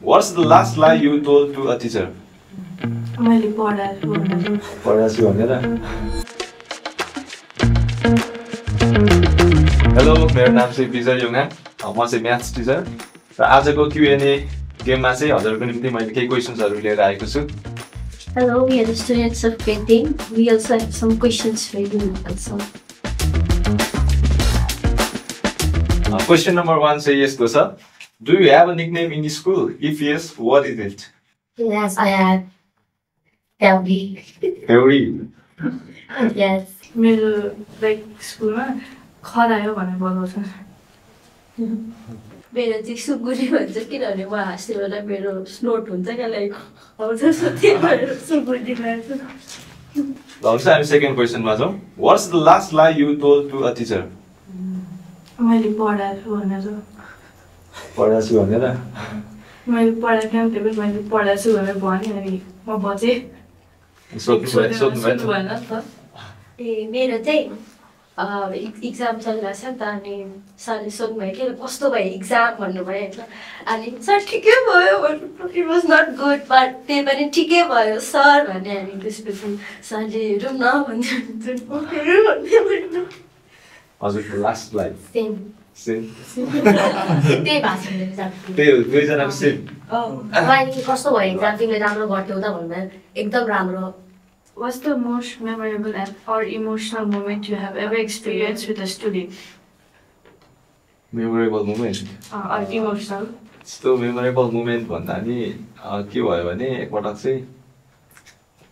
What's the last lie you told to a teacher? मैले पढाएको भनेर हेलो मेरो नाम चाहिँ विजय योङा म चाहिँ म्याथ्स टिचर र आजको Q&A गेममा चाहिँ हजुरको निम्ति मैले केही क्वेशन्सहरु लिएर आएको छु Hello, we are the students of grade 10. We also have some questions for you also. Question number 1 चाहिँ यस्तो छ Do you have a nickname in school? If yes, what is it? Yes, I have. Kelby. Kelby. Yes. मेरो like स्कुलमा खरायो भनेर बोलाउँछ मेरो चाहिँ सुगुरी भन्छ किनभने म हाँस्ने बेला मेरो स्नोट हुन्छ क्या लाइक हौ जस्तो त्यही भएर सुगुरी लाग्छ हामी सेकेन्ड क्वेशनमा जाउँ What's the last lie you told to a teacher? मैले पढाएको भनेर मैले पढाएको टेबल मैले पढाएको भनेर भने अनि म बचे सोध्नु भएन नि त ए मेरो चाहिँ इक्जाम चलिरहेछ नि त अनि सरले सोध्नुभयो कि कस्तो भयो इक्जाम भन्नुभयो होइन अनि सर ठिकै भयो भन्नु it was not good but त्यही पनि ठिकै भयो सर भने अनि त्यसपछि सरले हेरौँ न भन्दै हजुरको लास्ट लाइफ सेम त्यही भाषण दुईजनाको सेम कस्तो भयो इक्जाम तिमीले राम्रो गर्थ्यौ त भन्दा एकदम राम्रो What's the most memorable or emotional moment you have ever experienced with a student? Memorable moment? Or emotional? So memorable moment भन्दा नि के भयो भने एकपटक चाहिँ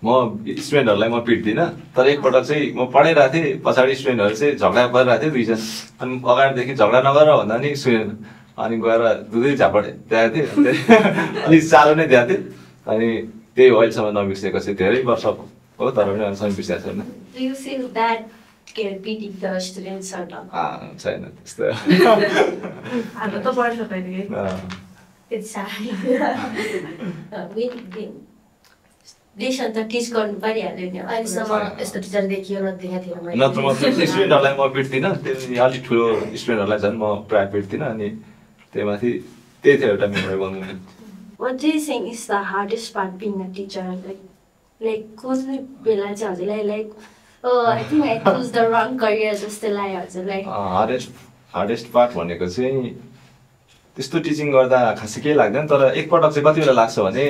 म स्टुडेन्टहरुलाई म पिट्दिनँ तर एकपटक चाहिँ म पढाइरहेको थिएँ पछाडी स्टुडेन्टहरु चाहिँ झगडा गरिरहेको थियो दुईजना अनि अगाडिदेखि झगडा नगर भन्दा नि सुनेन अनि गएर दुधै झापड दिएको थिएँ अलि साह्रो नै दिएको थिएँ अनि त्यही हो अहिलेसम्म नबिर्सेको चाहिँ धेरै वर्ष हो तर पनि अहिलेसम्म बिर्सेको छैन Do you feel bad beating the students or not? छैन त्यस्तो हाम्रो त पर्छ पहिले It's sad. लेसन त टिच गर्नु परिहाल्यो नि अहिलेसम्म यस्तो टिचर देखियो नदेखेको थिएन मैले नत्र म स्टुडेन्टहरुलाई म पिट्दिनँ त्यो अलि ठुलो स्टुडेन्टहरुलाई झन् म प्राय पिट्दिनँ अनि त्यहीमाथि त्यही थियो एउटा memorable moment What do you think is the hardest part being a teacher? Like कुनै बेला चाहिँ हजुरलाई like I think I chose the wrong career जस्तो लाग्यो हजुरलाई हार्डेस्ट पार्ट भनेको चाहिँ त्यस्तो टिचिङ गर्दा खासै केही लाग्दैन तर एकपटक चाहिँ कति बेला लाग्छ भने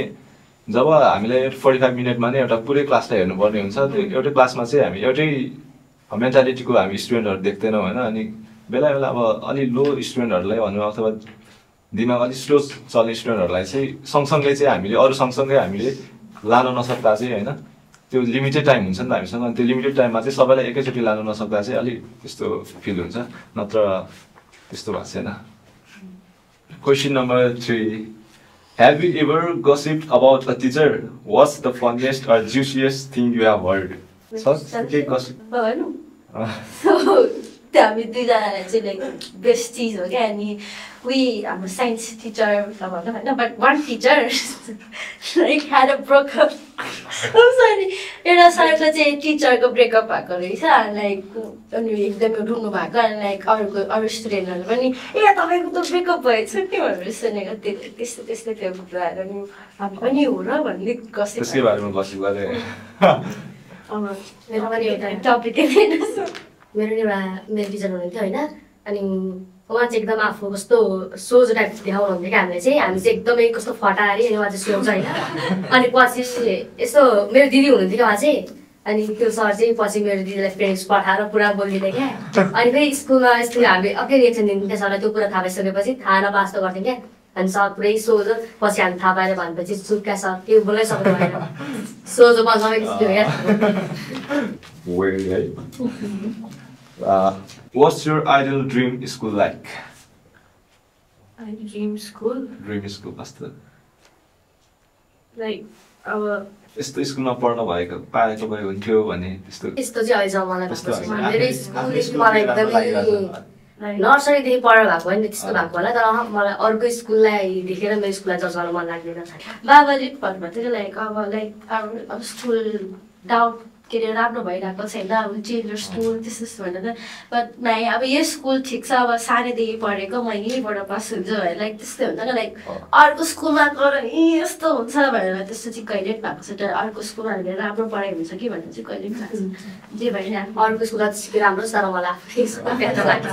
जब हामीलाई 45 मिनेटमा नै एउटा पुरै क्लासलाई हेर्नुपर्ने हुन्छ त्यो एउटै क्लासमा चाहिँ हामी एउटै मेन्टालिटीको हामी स्टुडेन्टहरु देख्दैनौँ हैन अनि बेला बेला अब अलि लो स्टुडेन्टहरुलाई भन्नु अथवा दिमाग अलि स्लो चल्ने स्टुडेन्टहरुलाई चाहिँ सँगसँगै चाहिँ हामीले अरु सँगसँगै हामीले लान नसक्दा चाहिँ हैन त्यो लिमिटेड टाइम हुन्छ नि त हामीसँग अनि त्यो लिमिटेड टाइममा चाहिँ सबैलाई एकैचोटी लान नसक्दा चाहिँ अलि त्यस्तो फिल हुन्छ नत्र त्यस्तो भएको छैन Question number 3 Have you ever gossiped about a teacher? What's the funniest or juiciest thing you have heard? Okay, gossip. So, हामी दुईजनालाई चाहिँ लाइक बेस्टिज हो क्या अनि हाम्रो साइन्स टिचर त भनौँ होइन but one teacher like had a breakup sorry एउटा सरको चाहिँ टिचरको ब्रेकअप भएको रहेछ लाइक अनि एकदमै रुनु भएको अनि लाइक अरू स्टुडेन्टहरू पनि ए तपाईँको त ब्रेकअप भएछ नि भनेर सुनेको त्यस्तो त्यस्तो त्यो कुराहरू अनि हामी पनि हो र भन्ने गसिप त्यसकै बारेमा गसिप गरे अब मेरो पनि एउटा टपिकै थिएन मेरो एउटा मेरो टिचर हुनुहुन्थ्यो होइन अनि उहाँ चाहिँ एकदम आफू कस्तो सोझो टाइप देखाउनुहुन्थ्यो क्या हामीले चाहिँ हामी चाहिँ एकदमै कस्तो फटारी अनि उहाँ चाहिँ सोझ होइन अनि पछि यस्तो मेरो दिदी हुनुहुन्थ्यो क्या उहाँ चाहिँ अनि त्यो सर चाहिँ पछि मेरो दिदीलाई फ्रेन्ड्स पठाएर पुरा बोलिदिँदै क्या अनि फेरि स्कुलमा यस्तो हामीले अर्कै रिएक्सन दिन्थ्यो सरलाई त्यो कुरा थाहा पाइसकेपछि थाहा नपास त गर्थ्यौँ क्या अनि सर पुरै सोझो पछि हामी थाहा पाएर भनेपछि चुप्का सर त्यो बोलै सक्नु भएन सोझो बसाउने What's your ideal dream school like? Dream school? Dream school कस्तो? Like our यस्तो स्कुलमा पढ्न भएको पाएको भए हुन्थ्यो भने त्यस्तो यस्तो चाहिँ अहिलेसम्म मलाई धेरै स्कुलदेखि मलाई एकदमै नर्सरीदेखि पढेर भएको होइन त्यस्तो भएको होला तर मलाई अर्को स्कुललाई देखेर मेरो स्कुललाई जज गर्न मन लाग्दैन बाबाले भन्नुभएको थियो लाइक अब स्कुल डाउट के अरे राम्रो भइरहेको छैन अब चेन्ज स्कुल त्यस्तो भनेर बट नाइ अब यो स्कुल ठिक छ अब सानैदेखि पढेको म यहीँबाट पास हुन्छ भनेर लाइक त्यस्तै हुन्छ नि लाइक अर्को स्कुलमा गएर यस्तो हुन्छ भनेर त्यस्तो चाहिँ कहिले पनि भएको छ तर अर्को स्कुलमा हामीले राम्रो पढाइ हुन्छ कि भन्ने चाहिँ कहिले पनि भएको छ जे भयो नि अर्को स्कुलमा सिकेर राम्रो तर मलाई आफै स्कुल लाग्छ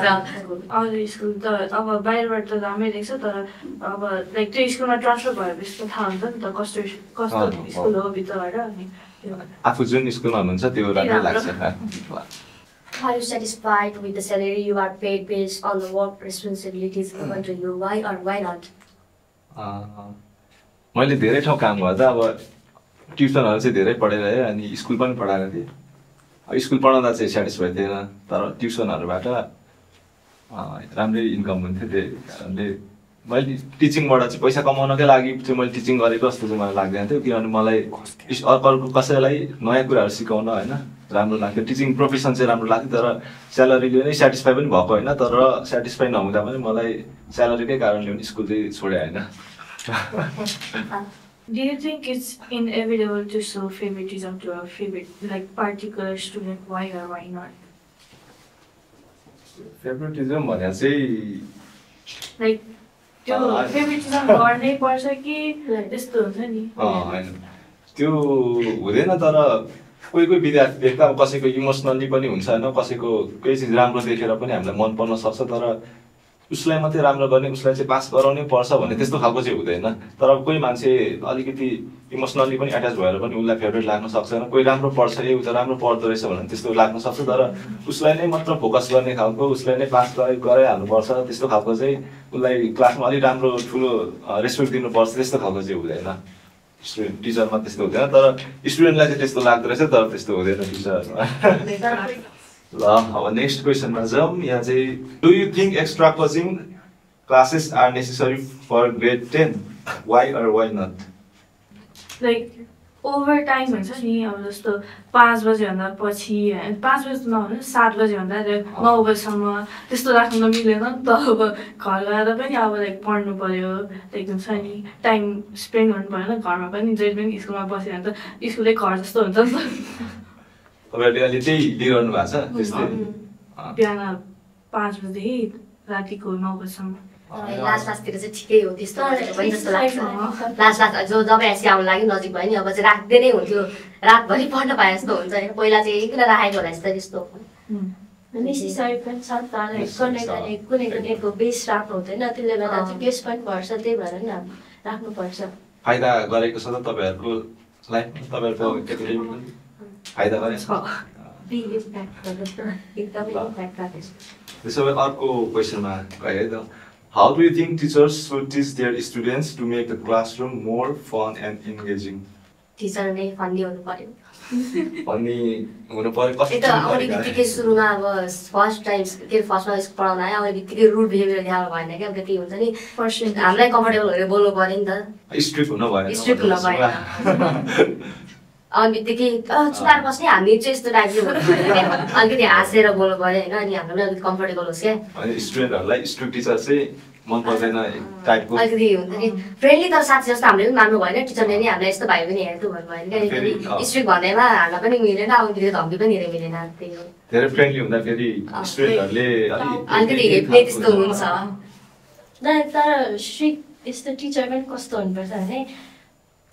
अरू स्कुल त अब बाहिरबाट त राम्रै देख्छ तर अब लाइक त्यो स्कुलमा ट्रान्सफर भएपछि त थाहा हुन्छ नि त कस्तो कस्तो स्कुल हो भित्रबाट अनि आफू जुन स्कुलमा हुनुहुन्छ त्यो राम्रै लाग्छ Are you satisfied with the salary you are paid based on the work responsibilities given to you? Why or why not? मैले धेरै ठाउँ काम गर्दा अब ट्युसनहरू चाहिँ धेरै पढाइरहेँ अनि स्कुल पनि पढाएको थिएँ स्कुल पढाउँदा चाहिँ सेटिस्फाई थिएन तर ट्युसनहरूबाट राम्रै इन्कम हुन्थ्यो त्यही कारणले मैले टिचिङबाट चाहिँ पैसा कमाउनकै लागि चाहिँ मैले टिचिङ गरेको जस्तो चाहिँ मलाई लाग्दैन थियो किनभने मलाई अर्को कसैलाई नयाँ कुराहरू सिकाउन होइन राम्रो लाग्थ्यो टिचिङ प्रोफेसन चाहिँ राम्रो लाग्थ्यो तर स्यालेरीले नै सेटिस्फाई पनि भएको होइन तर सेटिस्फाई नहुँदा पनि मलाई स्यालेरीकै कारणले पनि स्कुल चाहिँ छोडेँ होइन Do you think it's inevitable to show favoritism to a favorite, like particular student? Why or why not? फेभरेटिजम भने चाहिँ Like, त्यो favoritism गर्नै पर्छ कि त्यस्तो हुन्छ नि? होइन त्यो हुँदैन तर कोही कोही विद्यार्थी देख्दा अब कसैको इमोसनली पनि हुन्छ होइन कसैको केही चिज राम्रो देखेर पनि हामीलाई मन पर्न सक्छ तर उसलाई मात्रै राम्रो गर्ने उसलाई चाहिँ पास गराउनै पर्छ भन्ने त्यस्तो खालको चाहिँ हुँदैन तर कोही मान्छे अलिकति इमोसनली पनि एट्याच भएर पनि उसलाई फेभरेट लाग्न सक्दैन कोही राम्रो पढ्छ ऊ त राम्रो पढ्दो रहेछ भने त्यस्तो लाग्न सक्छ तर उसलाई नै मात्र फोकस गर्ने खालको उसलाई नै पास गराइहाल्नुपर्छ त्यस्तो खालको चाहिँ उसलाई क्लासमा अलिक राम्रो ठुलो रेस्पेक्ट दिनुपर्छ त्यस्तो खालको चाहिँ हुँदैन स्टुडेन्ट टिचरमा त्यस्तो हुँदैन तर स्टुडेन्टलाई चाहिँ त्यस्तो लाग्दो रहेछ तर त्यस्तो हुँदैन टिचरमा ल अब नेक्स्ट क्वेसनमा जाउँ यहाँ चाहिँ do you think extra coaching classes are necessary for grade 10 why or why not like over time हुन्छ नि अब जस्तो 5 बजीभन्दा पछि 5 बजी नभन्नु 7 बजीभन्दा 9 बजीसम्म त्यस्तो राख्नु त मिलेन नि त अब घर गएर पनि अब लाइक पढ्नु पर्यो लाइक हुन्छ नि टाइम स्पेन्ड गर्नु पऱ्यो घरमा पनि जहिले पनि स्कुलमा बस्यो भने त स्कुलै घर जस्तो हुन्छ नि त तपाईँहरूले अहिले त्यही लिइरहनु भएको छ त्यस्तै बिहान 5 बजीदेखि रातिको 9 बजीसम्म लास्ट लास्टतिर चाहिँ ठिकै हो त्यस्तो पनि जस्तो लाग्छ लास्ट लास्ट जो जब एसी आउनु लागि नजिक भयो नि अब चाहिँ राख्दै नै हुन्थ्यो रातभरि पढ्न पाए जस्तो हुन्छ होइन पहिला चाहिँ किन राखेको होला यस्तो त्यस्तो नेसेसरी पनि छ तर कुनै कुनैको बेस राम्रो हुँदैन त्यसले गर्दा चाहिँ बेस पनि पर्छ त्यही भएर नि अब राख्नुपर्छ फाइदा गरेको छ त तपाईँहरूको लाइफमा तपाईँहरूको एकाडेमी फाइदा गरेको त्यसो भए अर्को क्वेसनमा गएँ है त how do you think teachers should teach their students to make the classroom more fun and engaging teacher नै फन्नी हुनु पर्यो फन्नी हुनु पर्यो कस्तो त आउने बित्तिकै सुरुमा अब फर्स्ट टाइम के फर्स्टमा स्कुल पढाउन आयो आउने बित्तिकै रुड बिहेभियर देखाउनु भएन क्या अब त्यही हुन्छ नि फर्स्ट हामीलाई कम्फर्टेबल भएर बोल्नु पर्यो नि त स्ट्रिक्ट हुन भएन स्ट्रिक्ट हुन भएन अनि बित्तिकै चुनार बस्ने हामी चाहिँ यस्तो टाइपले अलिकति हाँसेर बोल्नु पऱ्यो होइन अनि हाम्रो पनि अलिकति कम्फर्टेबल होस् क्या अनि स्टुडेन्टहरूलाई स्ट्रिक्ट टिचर चाहिँ मन पर्दैन टाइपको अलिकति हुन्छ नि फ्रेन्डली तर साथी जस्तो हामीले पनि मान्नु भएन टिचरले नि हामीलाई यस्तो भाइ पनि हेर्नु भन्नु भएन क्या स्ट्रिक्ट भन्दैमा हामीलाई पनि मिलेन आउँदाखेरि धम्की पनि धेरै मिलेन त्यही हो धेरै फ्रेन्डली हुँदाखेरि स्टुडेन्टहरूले अलिकति हेप्ने त्यस्तो हुन्छ तर स्ट्रिक्ट यस्तो टिचर पनि कस्तो हुनुपर्छ भने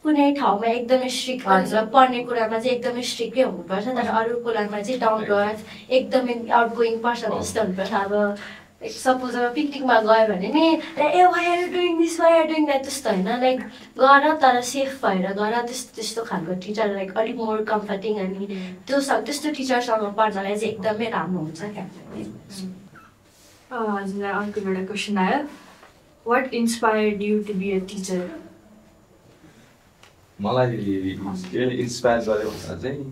कुनै ठाउँमा एकदमै स्ट्रिक्ट हुन्छ पढ्ने कुरामा चाहिँ एकदमै स्ट्रिक्टै हुनुपर्छ तर अरू कुरामा चाहिँ डाउन टु अर्थ एकदमै आउट गोइङ पर्सन जस्तो हुनुपर्छ अब सपोज अब पिकनिकमा गयो भने नि ए why are doing this why are doing that त्यस्तो होइन लाइक गर तर सेफ भएर गर त्यस्तो खालको टिचर लाइक अलिक मोर कम्फर्टिङ अनि त्यस्तो टिचरसँग पढ्नलाई चाहिँ एकदमै राम्रो हुन्छ क्या हजुरलाई अर्को एउटा क्वेसन आयो what inspired you to be a teacher मलाई के इन्सपायर गर्यो भन्दा चाहिँ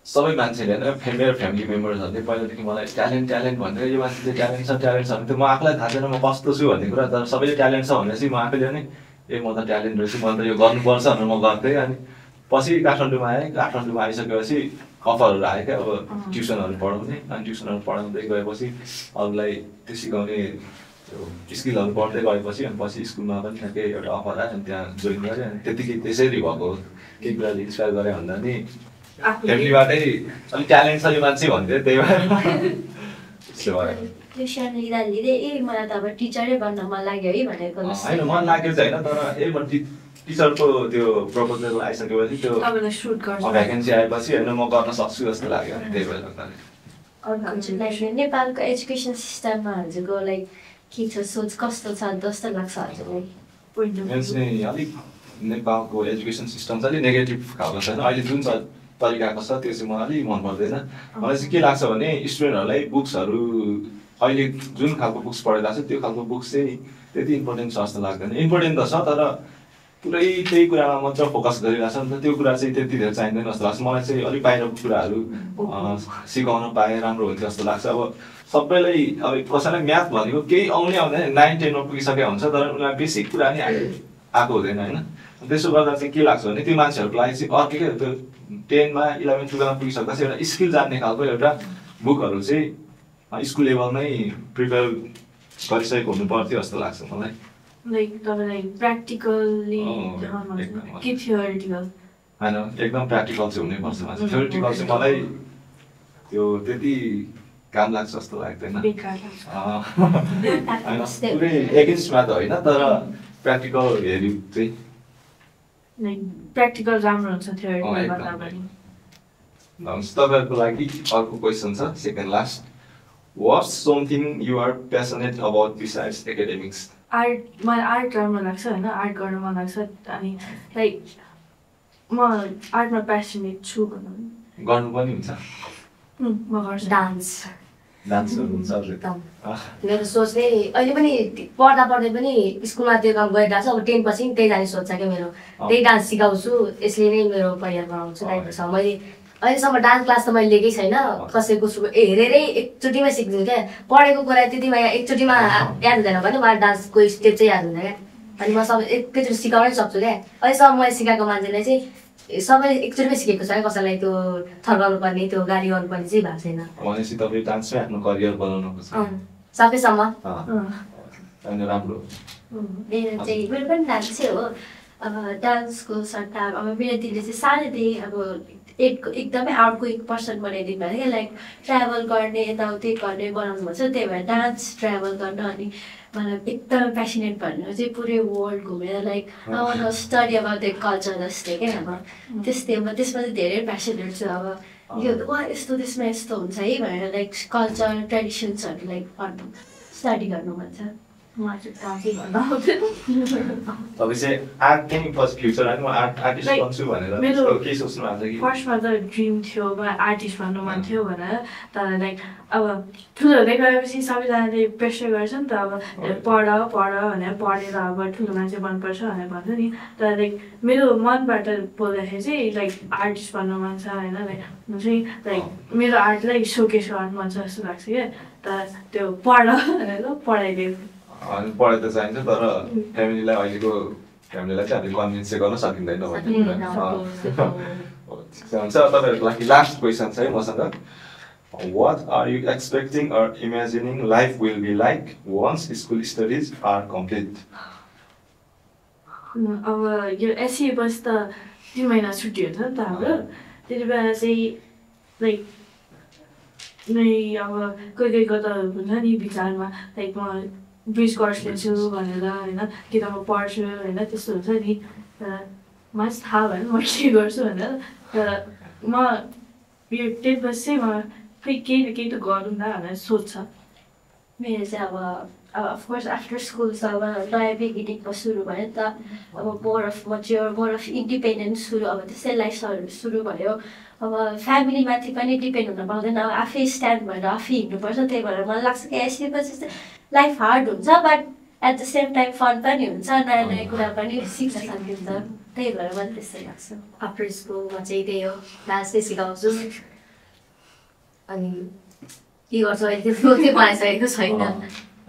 सबै मान्छेले होइन मेरो फ्यामिली मेम्बर्सहरूले पहिलादेखि मलाई ट्यालेन्ट भनेर यो मान्छेले ट्यालेन्ट छ भने त म आफूलाई थाहा छैन म कस्तो छु भन्ने कुरा तर सबैले ट्यालेन्ट छ भनेपछि म आफैले नि ए म त ट्यालेन्ट रहेछु म त यो गर्नुपर्छ भनेर म गर्थेँ अनि पछि काठमाडौँमा आएँ काठमाडौँमा आइसकेपछि अफरहरू आयो क्या अब ट्युसनहरू पढाउने अनि ट्युसनहरू पढाउँदै गएपछि अरूलाई त्यो सिकाउने स्किलहरू पढ्दै गएपछि अनि पछि स्कुलमा पनि ठ्याक्कै एउटा अफर आयो अनि त्यहाँ जोइन गरेँ अनि त्यतिकै त्यसरी भएको केही कुराले इन्सपायर गरेँ भन्दा नि फ्यामिलीबाटै अलिक ट्यालेन्ट छ यो मान्छे भन्थ्यो त्यही भएर त्यसो भएर त्यो सानो लिँदा लिँदै मलाई त अब टिचरै बन्न मन लाग्यो है भनेको होइन मन लाग्यो चाहिँ होइन तर म टिचरको त्यो प्रपोजल आइसकेपछि त्यो भ्याकेन्सी आएपछि होइन म गर्न सक्छु जस्तो लाग्यो त्यही भएर नेपालको एजुकेसन सिस्टममा हजुरको लाइक के छ सोच कस्तो छ जस्तो लाग्छ हजुरलाई मेरो चाहिँ अलिक नेपालको एजुकेसन सिस्टम चाहिँ अलिक नेगेटिभ खालको छैन अहिले जुन तरिकाको छ त्यो चाहिँ मलाई अलिक मन पर्दैन मलाई चाहिँ के लाग्छ भने स्टुडेन्टहरूलाई बुक्सहरू अहिले जुन खालको बुक्स पढिरहेको छ त्यो खालको बुक्स चाहिँ त्यति इम्पोर्टेन्ट छ जस्तो लाग्दैन इम्पोर्टेन्ट त छ तर पुरै त्यही कुरामा मात्र फोकस गरिरहेको छ नि त त्यो कुरा चाहिँ त्यति धेरै चाहिँदैन जस्तो लाग्छ मलाई चाहिँ अलिक बाहिरको कुराहरू सिकाउन पाए राम्रो हुन्थ्यो जस्तो लाग्छ अब सबैलाई अब कसैलाई म्याथ भनेको केही आउँदै आउँदैन 9-10मा पुगिसकेको हुन्छ तर उनीहरूलाई बेसिक कुरा नि आएको हुँदैन होइन त्यसो गर्दा चाहिँ के लाग्छ भने त्यो मान्छेहरूको लागि चाहिँ अर्कै के त्यो 10मा 11-12मा पुगिसक्दा चाहिँ एउटा स्किल जान्ने खालको एउटा बुकहरू चाहिँ स्कुल लेभलमै प्रिपेयर गरिसकेको हुनु पर्थ्यो जस्तो लाग्छ मलाई लाइक तपाईँलाई प्र्याक्टिकल्ली के थियोरिटिकल होइन एकदम प्र्याक्टिकल चाहिँ हुनैपर्छ मान्छे थियोरिटिकल चाहिँ मलाई त्यो त्यति काम लाग्छ जस्तो लाग्दैन होइन पुरै एगेन्स्टमा त होइन तर प्र्याक्टिकल हेऱ्यो चाहिँ प्र्याक्टिकल राम्रो हुन्छ थियोरिटिकल भन्दा पनि तपाईँहरूको लागि अर्को क्वेसन छ second last What's something you are passionate about besides academics? मलाई आर्ट राम्रो लाग्छ होइन आर्ट गर्न मन लाग्छ अनि लाइक म आर्टमा प्यासनेट छु भनौँ गर्नु पनि हुन्छ म गर्छु डान्सहरू हुन्छ मेरो सोच नै अहिले पनि पढ्दा पढ्दै पनि स्कुलमा त्यो काम गरिरहेको छ अब 10 पछि त्यही जाने सोच छ क्या मेरो त्यही डान्स सिकाउँछु यसले नै मेरो करियर बनाउँछु टाइपको छ मैले अहिलेसम्म डान्स क्लास त मैले लिएकै छैन कसैको हेरेरै एकचोटिमै सिक्दिनँ क्या पढेको कुरा त्यतिमा एकचोटिमा याद हुँदैन भने मलाई डान्सको स्टेप चाहिँ याद हुँदैन क्या अनि म सबै एकैचोटि सिकाउनै सक्छु क्या अहिलेसम्म मैले सिकाएको मान्छेलाई चाहिँ सबैले एकचोटिमै सिकेको छ क्या कसैलाई त्यो थर्काउनु पर्ने त्यो गाली गर्नुपर्ने चाहिँ भएको छैन भनेपछि तपाईँ डान्समै आफ्नो करियर बनाउनु खोज्छ सकेसम्म राम्रो मेरो चाहिँ मेरो पनि डान्सै हो अब डान्सको सट्टा अब मेरो दिदीले चाहिँ सानैदेखि अब एकदमै आउटगोइङ पर्सन बनाइदिनु भयो क्या लाइक ट्राभल गर्ने यताउति गर्ने बनाउनु भन्छ त्यही भएर डान्स ट्राभल गर्न अनि मलाई एकदमै पेसनेट भनेको चाहिँ पुरै वर्ल्ड घुमेर लाइक अब स्टडी अबाउट द कल्चर जस्तै क्या अब त्यस्तै अब त्यसमा चाहिँ धेरै पेसनेट छु अब यो वा यस्तो त्यसमा यस्तो हुन्छ है भनेर लाइक कल्चर ट्रेडिसन्सहरू लाइक गर्नु स्टडी गर्नु भन्छ तपाईँ चाहिँ आर्ट पनि पछि फ्युचर म आर्टिस्ट बन्छु भनेर के सोच्नु भएको छ कि फर्स्टमा त ड्रिम थियो मलाई आर्टिस्ट भन्नु मन थियो भनेर तर लाइक अब ठुलो हुँदै गएपछि सबैजनाले प्रेसर गर्छ नि त अब पढ भनेर पढेर अब ठुलो मान्छे मनपर्छ भनेर भन्छ नि तर लाइक मेरो मनबाट बोल्दाखेरि चाहिँ लाइक आर्टिस्ट भन्नु मन छ होइन लाइक म चाहिँ लाइक मेरो आर्टलाई सोकेस गर्नु मन छ जस्तो लाग्छ क्या तर त्यो पढ भनेर पढाइदियो पढाइ त चाहिन्छ तर फ्यामिलीलाई अहिलेको फ्यामिलीलाई चाहिँ हामीले कन्भिन्स चाहिँ गर्न सकिँदैन भन्ने हुन्छ तपाईँहरूको लागि लास्ट क्वेसन छ है मसँग What are you expecting or imagining life will be like once school studies are complete? अब यो एसए बस त 3 महिना छुट्टी हुन्छ नि त हाम्रो त्यति बेला चाहिँ लाइक अब कोही त हुन्छ नि विचारमा लाइक म ब्रिज कोर्स लिन्छु भनेर होइन कि त म पढ्छु होइन त्यस्तो हुन्छ नि तर मलाई चाहिँ थाहा भएन म के गर्छु भनेर तर म यो 10 बजी चाहिँ म खै केही न केही त गरौँ न भनेर सोध्छ मेरो चाहिँ अब अफकोर्स आफ्टर स्कुल त अब नयाँ बिगिनिङमा सुरु भयो नि त अब more of mature more of independence सुरु अब त्यस्तै लाइफ सुरु भयो अब फ्यामिलीमाथि पनि डिपेन्ड हुन पाउँदैन अब आफै स्ट्यान्ड भएर आफै हिँड्नुपर्छ त्यही भएर मलाई लाग्छ कि एसएपछि चाहिँ लाइफ हार्ड हुन्छ but at the same time fun पनि हुन्छ नयाँ नयाँ कुरा पनि सिक्न सकिन्छ त्यही भएर मलाई त्यस्तै लाग्छ आफ्टर स्कुलमा चाहिँ त्यही हो डान्स चाहिँ सिकाउँछु अनि के गर्छु अहिले त्यो बनाइसकेको छैन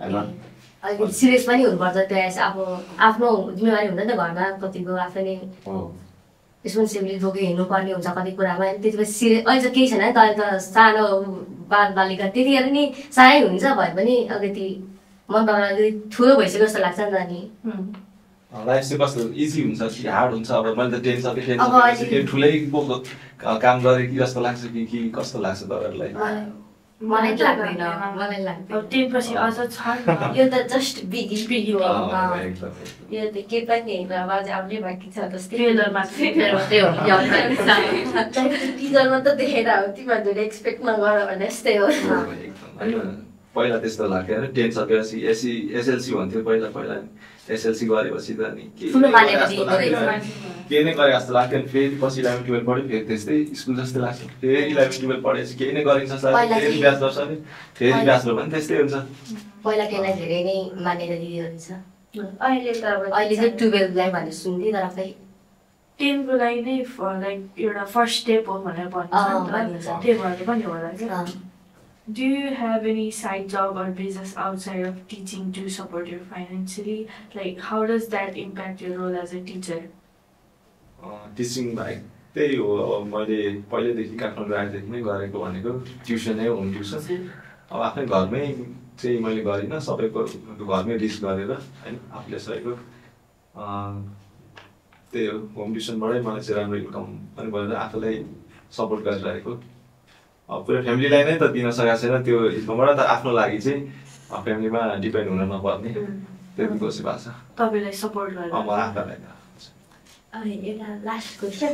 अलिकति सिरियस पनि हुनुपर्छ त्यो अब आफ्नो जिम्मेवारी हुन्छ नि त घरमा कतिको आफै नै रेस्पोन्सिबिलिटी बोकेर हिँड्नुपर्ने हुन्छ कति कुरामा त्यति सिरियस अहिले चाहिँ केही छैन नि त अहिले त सानो बालबालिका त्यतिखेर नि सानै हुन्छ भए पनि अलिकति मनबाट अलिकति ठुलो भइसक्यो जस्तो लाग्छ नि त अनि लाइफ चाहिँ कस्तो इजी हुन्छ कि हार्ड हुन्छ अब मैले त टेन्सन अब अहिले- केही ठुलै बोको काम गरेँ कि जस्तो लाग्छ कि कस्तो लाग्छ तपाईँहरूलाई मलाई लाग्दैन मलाई लाग्दैन अब 10 पछि अझ छ नि। यो त जस्ट बिगिनिङ हो एकदम यो त के पनि होइन अब अझै आउनै बाँकी छ जस्तै ट्रेलरमा चाहिँ त्यही हो टिजरमा त देखेर हो तिमीहरूले एक्सपेक्ट नगर भने यस्तै हो एकदम पहिला त्यस्तो लाग्थ्यो होइन 10 सकेपछि एसएलसी भन्थ्यो पहिला एसएलसी गरेपछि त नि ठुलो मानेपछि केही नै गरे जस्तो लाग्थ्यो अनि फेरि पछि 11 12 पढ्यो फेरि त्यस्तै स्कुल जस्तै लाग्छ फेरि 11 12 पढेपछि केही नै गरिन्छ सर पहिला फेरि चाहिँ- ब्याचलर छ नि फेरि ब्याचलर भने त्यस्तै हुन्छ पहिला त्यसलाई धेरै नै मान्यता दिँदो रहेछ अहिले त अब अहिले चाहिँ 12लाई भनेर सुन्थेँ तर खै 10 को लागि नै लाइक एउटा फर्स्ट स्टेप हो भनेर भन्छ भनिन्छ। त्यही भएर पनि होला क्या। अँ, Do you have any side job or business outside of teaching to support you financially? Like, how does that impact your role as a teacher? Teaching बाहेक त्यही हो अब मैले पहिल्यैदेखि काठमाडौँ आएदेखि नै गरेको भनेको ट्युसनै होम ट्युसन अब आफ्नै घरमै चाहिँ मैले गरिनँ सबैको घरमै रिस्क गरेर होइन आफूले सकेको त्यही हो होम ट्युसनबाटै मलाई चाहिँ राम्रो इन्कम पनि गरेर आफूलाई सपोर्ट गरिरहेको अब पुरै फ्यामिलीलाई नै त दिन सकेको छैन त्यो इन्कमबाट त आफ्नो लागि चाहिँ फ्यामिलीमा डिपेन्ड हुन नपर्ने त्यति कोसिस भएको छ तपाईँलाई सपोर्ट गरेर म आफूलाई एउटा लास्ट क्वेसन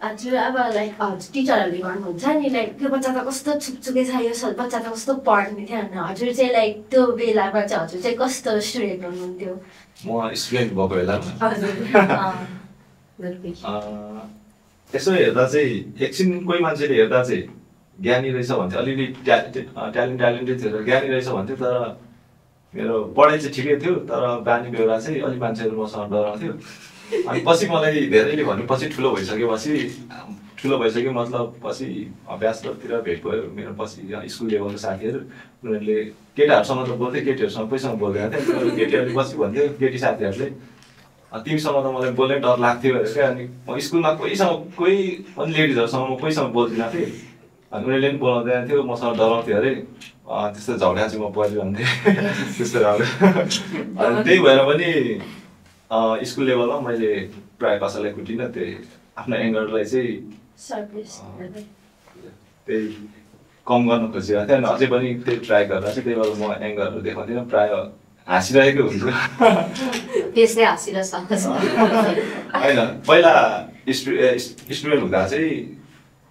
हजुर अब लाइक हजुर टिचरहरूले भन्नुहुन्छ नि लाइक त्यो बच्चा त कस्तो छुकछुके छ यो बच्चा त कस्तो पढ्ने थियो भने हजुर चाहिँ लाइक त्यो बेलामा चाहिँ हजुर चाहिँ कस्तो स्टुडेन्ट हुनुहुन्थ्यो म स्टुडेन्ट भएको बेलामा यसो हेर्दा चाहिँ एकछिन कोही मान्छेले हेर्दा चाहिँ ज्ञानी रहेछ भन्थ्यो अलिअलि ट्यालेन्टेड थियो ज्ञानी रहेछ भन्थ्यो तर मेरो पढाइ चाहिँ ठिकै थियो तर बानी बेहोरा चाहिँ अलिक मान्छेहरू मसँग डराउँथ्यो अनि पछि मलाई धेरैले भन्यो पछि ठुलो भइसक्यो मतलब पछि अभ्यासतिर भेट भयो मेरो पछि स्कुल लेभलको साथीहरू उनीहरूले केटाहरूसँग त बोल्थ्यो केटीहरूसँग कोहीसँग बोल्दैन थियो केटीहरूले पछि भन्थ्यो केटी साथीहरूले तिमीसँग त मलाई बोल्नै डर लाग्थ्यो भनेर क्या अनि म स्कुलमा कोही पनि लेडिजहरूसँग म कोहीसँग बोल्दिनँ थिएँ अनि उनीहरूले पनि बोलाउँदैन थियो मसँग डराउँथ्यो अरे त्यस्तो झगडा चाहिँ म परिरहन्थेँ त्यस्तो राम्रो अनि त्यही भएर पनि स्कुल लेभलमा मैले प्रायः कसैलाई कुटिनँ त्यही आफ्नो एङ्गरलाई चाहिँ सर्भिस त्यही कम गर्न खोजिरहेको थिएँ अनि अझै पनि त्यही ट्राई गरेर चाहिँ त्यही भएर म एङ्गरहरू देखाउँदिनँ प्रायः हाँसिरहेको हुन्छु त्यसले हाँसिरहेछ होइन पहिला स्टुडेन्ट हुँदा चाहिँ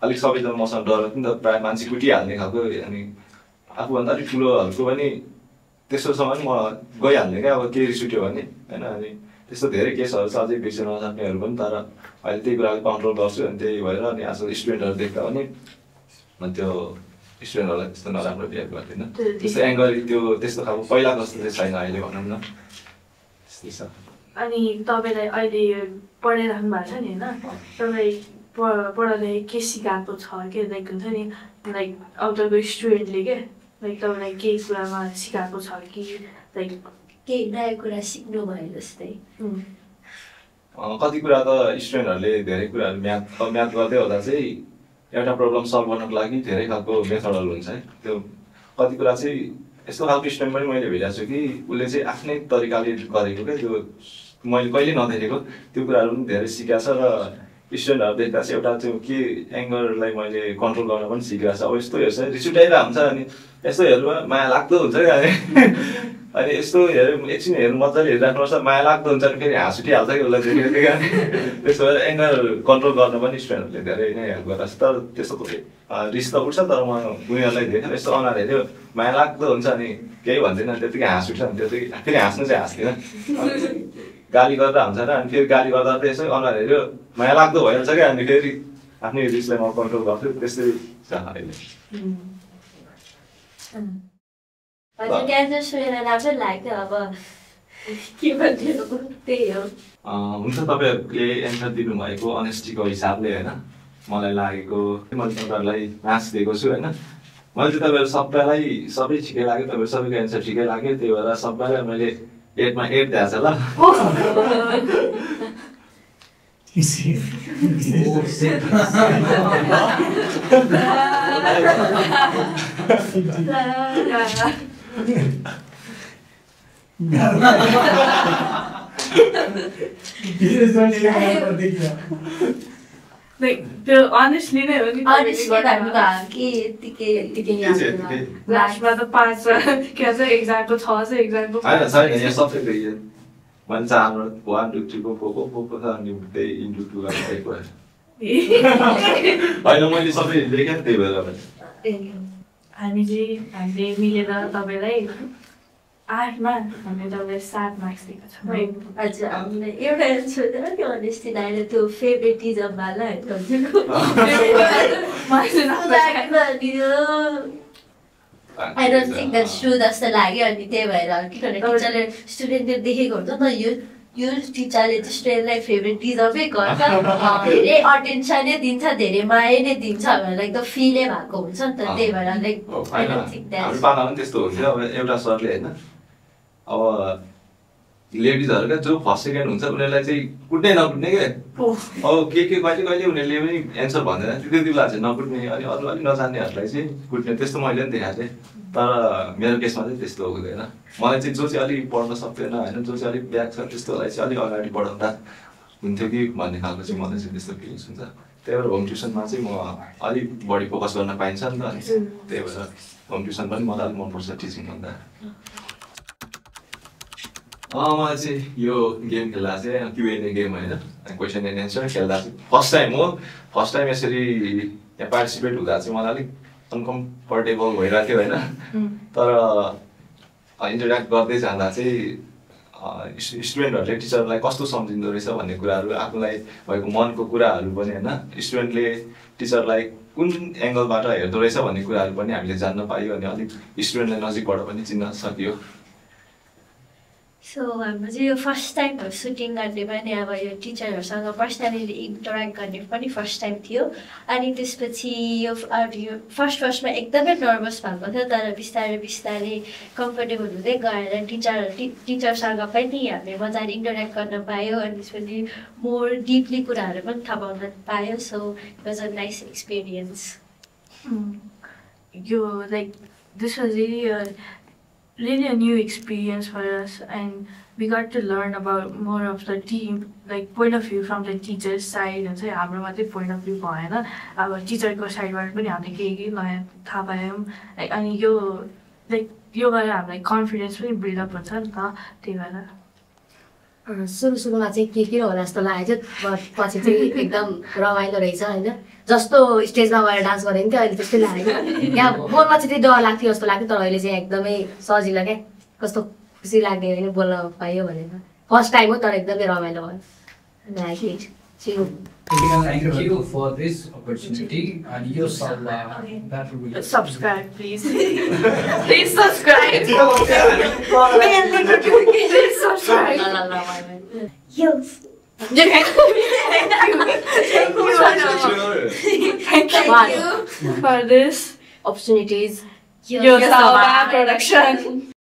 अलिक सबैजना मसँग डराउँथ्यो नि त प्रायः मान्छे कुटिहाल्ने खालको अनि आफूभन्दा अलिक ठुलोहरूको पनि त्यस्तोसँग पनि म गइहाल्ने क्या अब केही रिस उठ्यो भने होइन अनि त्यस्तो धेरै केसहरू छ अझै बिर्सिन नसक्नेहरू पनि तर अहिले त्यही कुरालाई कन्ट्रोल गर्छु अनि त्यही भएर अनि आजकल स्टुडेन्टहरू देख्दा पनि म त्यो स्टुडेन्टहरूलाई त्यस्तो नराम्रो बिहेभ गर्दिनँ त्यस्तो एङ्गल त्यो त्यस्तो खालको पहिलाको जस्तो चाहिँ छैन अहिले भनौँ न त्यस्तै छ अनि तपाईँलाई अहिले पढाइराख्नु भएको छ नि होइन तपाईँ पढाइले के सिकाएको छ के लाइक हुन्छ नि लाइक अब तपाईँको स्टुडेन्टले के लाइक तपाईँलाई केही कुरामा सिकाएको छ कि लाइक केही नयाँ कुरा सिक्नु भयो जस्तै कति कुरा त स्टुडेन्टहरूले धेरै कुराहरू म्याथ गर्दै हुँदा चाहिँ एउटा प्रब्लम सल्भ गर्नको लागि धेरै खालको मेथडहरू हुन्छ है त्यो कति कुरा चाहिँ यस्तो खालको स्टुडेन्ट पनि मैले भेटेको छु कि उसले चाहिँ आफ्नै तरिकाले गरेको क्या त्यो मैले कहिले नदेखेको त्यो कुराहरू पनि धेरै सिकाएको छ र स्टुडेन्टहरू देख्दा चाहिँ एउटा त्यो के एङ्गरलाई मैले कन्ट्रोल गर्न पनि सिकेको छ अब यस्तो हेर्छ रिस उठाइरहेको हुन्छ अनि यस्तो हेर्नुमा माया लाग्दो हुन्छ क्या अनि यस्तो एकछिन हेर्नु मजाले हेरिराख्नुपर्छ माया लाग्दो हुन्छ नि फेरि हाँस उठिहाल्छ कि उसलाई देखेर त्यस्तो भएर एङ्गल कन्ट्रोल गर्न पनि स्टुडेन्टहरूले धेरै नै हेल्प गरेर तर त्यस्तो रिस त उठ्छ तर म उनीहरूलाई देखेर यस्तो अनुहार हेऱ्यो माया लाग्दो हुन्छ अनि केही भन्दैन त्यतिकै हाँस उठ्छ अनि त्यतिकै फेरि हाँस्नु चाहिँ हाँस्दिनँ गाली गर्दा हुन्छ र अनि फेरि गाली गर्दा त यसै अनुहार हेऱ्यो माया लाग्दो भइहाल्छ क्या अनि फेरि आफ्नै रिसलाई म कन्ट्रोल गर्छु त्यस्तै छ अहिले हजुर त्यहाँ सुनेर राम्रो लाग्यो अब के भन्थ्यो त्यही हो हुन्छ तपाईँहरूले एन्सर दिनुभएको अनेस्टीको हिसाबले होइन मलाई लागेको मैले तपाईँहरूलाई मार्क्स दिएको छु होइन मैले चाहिँ तपाईँहरू सबैलाई सबै ठिकै लाग्यो तपाईँहरू सबैको एन्सर ठिकै लाग्यो त्यही भएर सबैलाई मैले 8मा 8 दिएको छ ल Like त्यो honestly नै हो नि Honestly भन्नुभयो कि यतिकै लास्टमा त 5 के भन्छ एक्जामको 6 छ एक्जामको होइन छैन यहाँ सबै गइयो मैले चाहिँ हाम्रो 1 2 3 को छ अनि त्यही इन्टु 2 गरेर गयो होइन मैले सबै लेखेँ त्यही भएर हामीले मिलेर तपाईँलाई 8 मा हामीले तपाईँलाई 7 मार्क्स दिएको छौँ है हजुर हामीलाई एउटा सोधेर नि अनेस्टी नाइले त्यो फेभरेट टिचर वाला I don't think that's true जस्तो लाग्यो अनि त्यही भएर किनभने टिचरले स्टुडेन्टले देखेको हुन्छ नि त यो टिचरले चाहिँ स्टुडेन्टलाई फेभरेट टिचरमै गर्छ धेरै अटेन्सनै दिन्छ धेरै माया नै दिन्छ भनेर एकदम फिलै भएको हुन्छ नि त त्यही भएर लाइक I don't think हाम्रो that's पालामा पनि त्यस्तो हुन्थ्यो अब एउटा सरले होइन अब लेडिजहरू क्या जो फर्स्ट सेकेन्ड हुन्छ उनीहरूलाई चाहिँ कुट्नै नकुट्ने क्या अब के कहिले कहिले उनीहरूले पनि एन्सर भन्दैन त्यति बेला चाहिँ नकुट्ने अनि अरू अलिक नजान्नेहरूलाई चाहिँ कुट्ने त्यस्तो मैले पनि देखाएको थिएँ तर मेरो केसमा चाहिँ त्यस्तो हुँदैन मलाई चाहिँ जो चाहिँ अलिक पढ्न सक्दैन होइन जो चाहिँ अलिक ब्याक छ त्यस्तोलाई चाहिँ अलिक अगाडि बढाउँदा हुन्थ्यो कि भन्ने खालको चाहिँ मलाई चाहिँ त्यस्तो फिलिङ्स हुन्छ त्यही भएर होम ट्युसनमा चाहिँ म अलिक बढी फोकस गर्न पाइन्छ नि त अनि त्यही भएर होम ट्युसन पनि मलाई अलिक मनपर्छ टिचिङ भन्दा मलाई चाहिँ यो गेम खेल्दा चाहिँ Q&A गेम होइन क्वेसन एन्ड एन्सर खेल्दा चाहिँ फर्स्ट टाइम यसरी यहाँ पार्टिसिपेट हुँदा चाहिँ मलाई अलिक अनकम्फर्टेबल भइरहेको थियो होइन तर इन्टरेक्ट गर्दै जाँदा चाहिँ स्टुडेन्टहरूले टिचरलाई कस्तो सम्झिँदो रहेछ भन्ने कुराहरू आफूलाई भएको मनको कुराहरू पनि होइन स्टुडेन्टले टिचरलाई कुन एङ्गलबाट हेर्दो रहेछ भन्ने कुराहरू पनि हामीले जान्न पायो अनि अलिक स्टुडेन्टलाई नजिकबाट पनि चिन्न सकियो सो हाम्रो चाहिँ यो फर्स्ट टाइम हो सुटिङ गर्ने पनि अब यो टिचरहरूसँग पर्सनली इन्टरेक्ट गर्ने पनि फर्स्ट टाइम थियो अनि त्यसपछि यो फर्स्टमा एकदमै नर्भस भएको थियो तर बिस्तारै बिस्तारै कम्फर्टेबल हुँदै गएर टिचरसँग पनि हामीले मजाले इन्टरेक्ट गर्न पायो अनि त्यसपछि मोर डिपली कुराहरू पनि थाहा पाउन पायो so it was a nice experience यो like this was really a new experience for us and we got to learn about more of the team like point of view from the teacher's side and चाहिँ हाम्रो मात्रै point of view भएन अब टिचरको साइडबाट पनि हामीले केही नयाँ थाहा पायौँ अनि यो लाइक यो गरेर हामीलाई कन्फिडेन्स पनि बिल्डअप हुन्छ नि त त्यही भएर सुरुमा चाहिँ के होला जस्तो लागेको थियो पछि चाहिँ एकदम रमाइलो रहेछ होइन जस्तो स्टेजमा गएर डान्स गरेको थियो अहिले त्यस्तै लागेको यहाँ बोल्न चाहिँ त्यही डर लाग्थ्यो जस्तो लाग्थ्यो तर अहिले चाहिँ एकदमै सजिलो क्या कस्तो खुसी लाग्ने होइन बोल्न पायो भनेर फर्स्ट टाइम हो तर एकदमै रमाइलो भयो Thank you for this opportunity and your that will be subscribe please please subscribe please subscribe Yes. Thank you for this opportunities Yosawa production